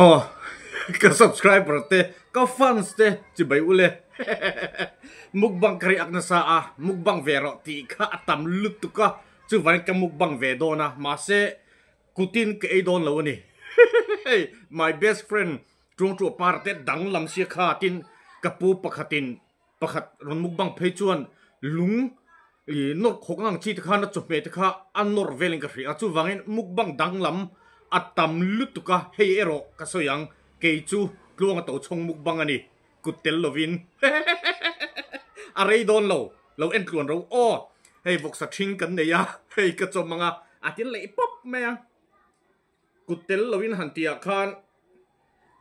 Oh, ka subscriber te, ka fans te, ci bay ule. Mukbang kari ak na saa, mukbang vero ti ka atam lutu ka, ci van ka mukbang vedo na, mase kutin ka edon law ni. My best friend, trung chu parte dang lam sia kha tin kapu pakhatin pakhat ron mukbang phechuan lung i nor khokangang chi ta na chopme ta kha an nor veling ka ri a chu wangin mukbang dang lam atam lutuka hei ero ka soyang ke chu kluang to chong mukbang ani kutel lovin arei don lo en kluan ro o hei vok sa thing kan ne ya hei ka chom manga atin le pop me yang kutel lovin hantia khan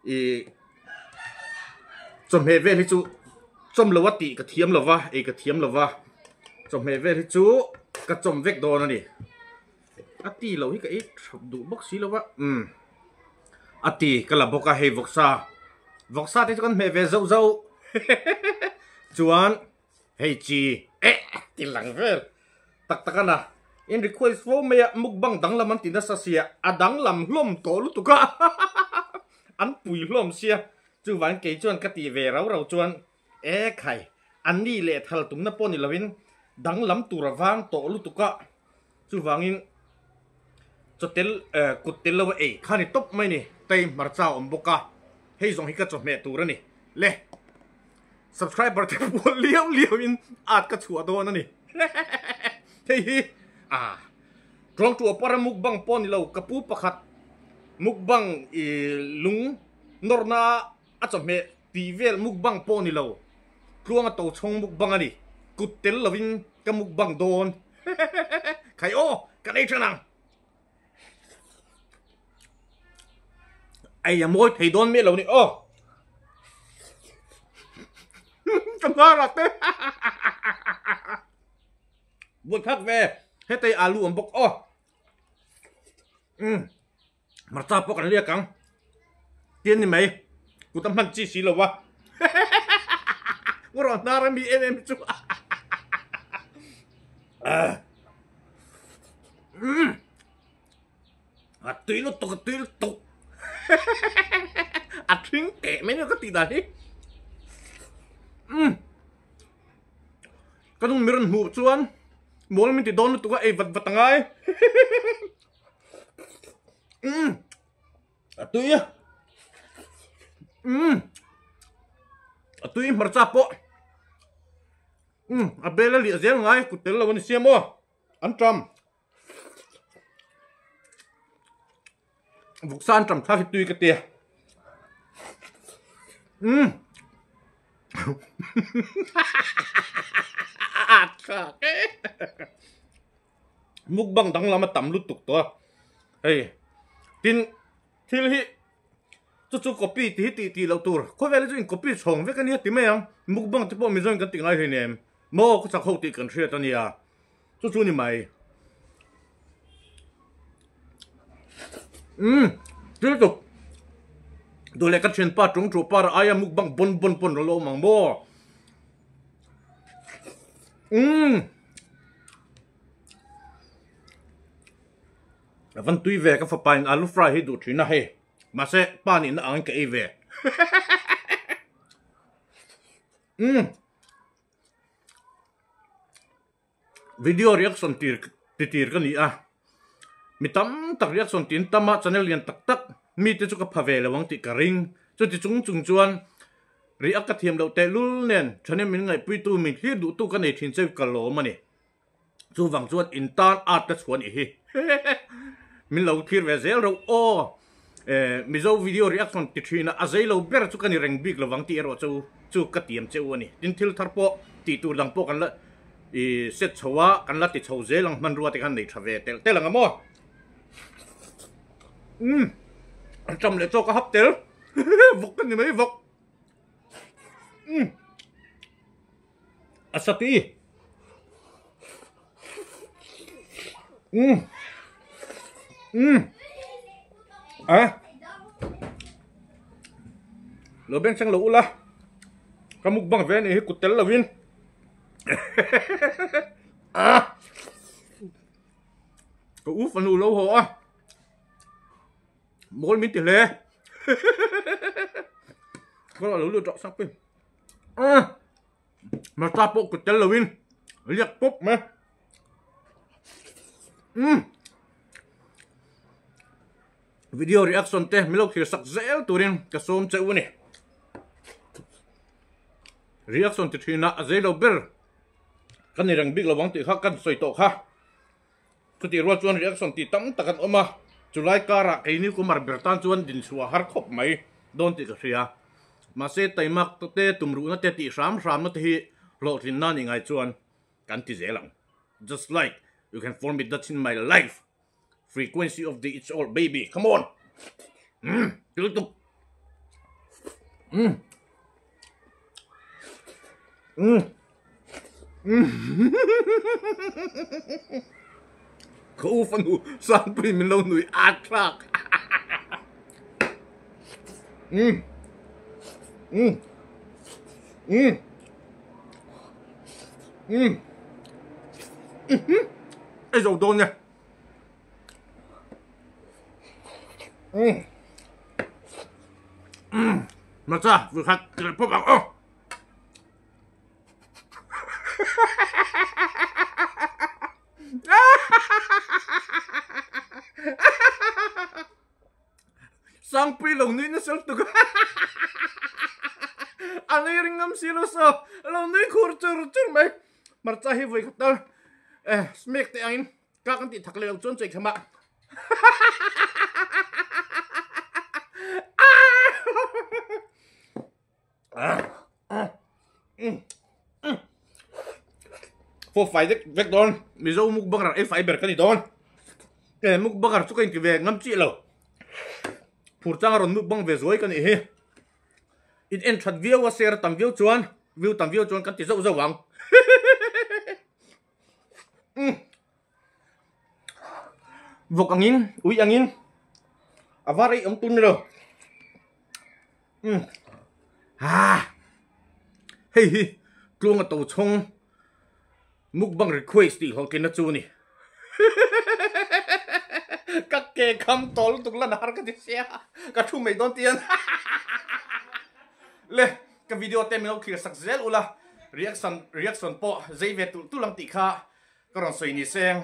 i chom he ve hi chu chom lawati ka thiam lawa e ka thiam lawa chom he ve hi chu ka chom vek don ani ati lo hi ka e du bok si lawa ati kala boka he voksa te kan me ve zau zau chuan hei chi tilang vel tak takana in request for me mukbang dang lam tin da sa sia adang lam hlom to lu tu ka an pui hlom sia chu wan ke chuan ka ti ve rau rau chuan khai an ni le thal tum na poni lovin dang lam tu rawang to lu tu ka chu wangin chotel kutel lo khani top mai ni tei marcha om boka hei zong hi ka chome tu ra ni le subscriber te po liao in at ka chua do na ni hei trong tu para mukbang pon lo kapu pakhat mukbang i lung norna a chome tivel mukbang pon lo kluang to chong mukbang ani kutel lovin ka mukbang don khai o ka dei chanang ai môi thầy đón mẹ lâu này cầm ra là thế buồn khắc về hết tay alu ẩm bốc mà ta bốc cái lia căng tiền thì màyกูtâm hành chi xí là waกูรอนารามีem chú tùy nó tục thính kệ mấy nó có tí đấy cái đông miền hủ chuan muốn mình thì đón tụi cái vật vật ngay tui mar cha po bela li zel ngai kutel lo ni siamo an tram vuksan tram tha tui ka te mukbang dang lama tam lu tuk to hey tin thil hi chu copy ti lo tur ko vele chu in copy chong ve kan ni ti me yang mukbang te po mi zong kan ti ngai he nem mo ko cha khou ti kan thria ta ni ya chu ni mai tiếp tục đồ lệ các chuyện pa trúng trụ pa ai mukbang bon lo mang mo vẫn tùy về các phần bánh alu fry hết đủ chuyện na he mà sẽ pa ni na ang cái về video reaction tir cái này mi tam tak reaction tin tama channel yan tak mi te chu ka phave lawang ti ka ring chu ti chung chuan react ka thiam lo te lul nen chane min ngai pui tu min hi du tu ka nei thin cheu ka lo mani chu wang chuan in tan art ta chuan hi min lo thir ve zel ro mi zo video reaction ti thina azai lo ber chu kan reng big lawang ti ero chu ka tiam cheu ani tin thil thar po ti tu lang po kan la i set chowa kan la ti chho zelang man ruwa ti kan nei thave tel lang mo trong lệ cho có hấp téo vok cái gì mấy vok asati lo bên sang lũ la cái mukbang về này kutel là win có úp phần lâu ho mỗi mình tiền lệ có là lulu trọ sắc pin mà ta bộ của chân là win liệt bốc mà video reaction te milo khi sắc dễ turin ka som cheu ni reaction ti thina zelo ber kan ni rang big lawang ti kha kan soi to kha ku ti ro chuan reaction ti tam takan oma chulai kara ke ni ku mar bertan chuan din suwa har khop mai don ti ka ria ma se taimak to te tumru na te ti ram na te hi lo thin na ni ngai chuan kan ti zelang just like you can form it that's in my life frequency of the it's all baby come on tutup khâu phân hủ sang pin mình lâu nuôi ác lạc Ê dầu đôn nha mà sao vừa khát cái phốt bằng ô sang pi lồng nuôi nó sớm tụi anh ấy ring ngâm xí lo sao lồng nuôi khur chur mày mà sao hi vui khát đâu smack te anh các anh ti thắc leo chôn chơi khăm ạ Phô phải đấy vết đòn mình dâu mục băng rằng phải bẹt cái gì đòn cái mục băng rằng cái gì về ngâm chị lẩu phụt trang rồi mục băng về dối cái này ít en thật view và share tầm view chuan cái tí dâu dâu vắng vok angin ui angin avari ông tun rồi hey tlung at tàu chong mukbang request đi họ kia nó chu nè các kẻ khăm tol tục là har cái gì các thu mấy đón tiền le cái video tem mình kia sắc zel ula reaction po dây về tu làm tị kha cái rong soi ni sen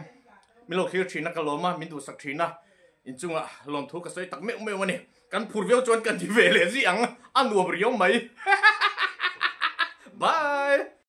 mình lo kia china cái loma mình tu sắc china in chung à lom thu cái soi tắc mèo nè kan phur veo chuan kan ti ve le gì ăn uo brio mai bye